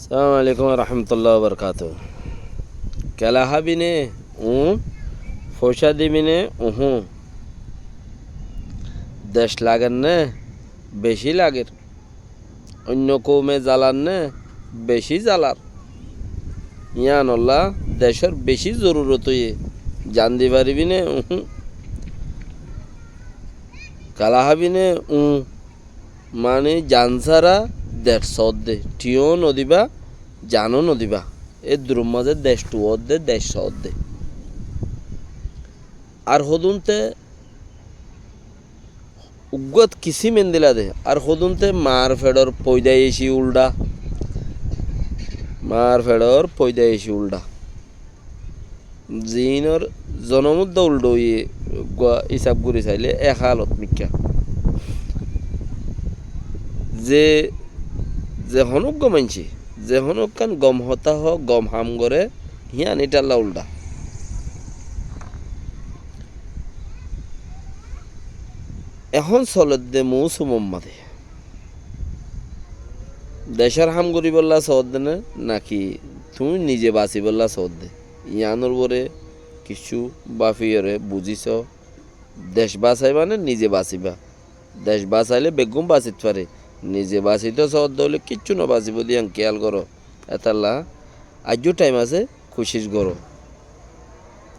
সালামু আলাইকুম রহমতুল্লাহ বরকাত কেলা হাবিনে পয়সা দিবিনে দেশ লাগেন নে বেশি লাগের অন্য কৌমে জ্বালান নে বেশি জ্বালার ইয়ানল্লা দেশের বেশি জরুরত হয়ে জান দি পারিবি নে কালা হাবিনে মানে জান ছাড়া দেড় সদ্দে টিও নদিবা জানো নদিবা এই দ্রুম মাঝে দেশ টু অর্ধে দেশ অর্ধে আর হদুনতে উগত কিসি মেন্দিলা দে আর হদুনতে মার ফেডর পয়দায় এসি উল্ডা মার ফেডর পয়দায় এসি উল্ডা জিনর জনমুদ্দা উল্টো ইয়ে হিসাব করে চাইলে এক হালত মিক্কা যে যে হনুক গমাইছি যে হনুক কান গম হতা হ গম হাম করে হিয়ান ইটাল্লা উল্টা এখন চলত দে মৌসুমম্মাদে দেশের হাম করি বললা সদ দে নাকি তুমি নিজে বাঁচি বললা সদ দে ইয়ানোর বরে কিছু বাফিয়রে বুঝিস দেশ বাঁচাই মানে নিজে বাঁচিবা দেশ বাঁচাইলে বেগুম বাঁচিত পারে নিজে বাঁচিতে সদ হলে কিচ্ছু না বাঁচিব দিয়াং খেয়াল করো এতাল্লা আজও টাইম আছে খুশিস করো।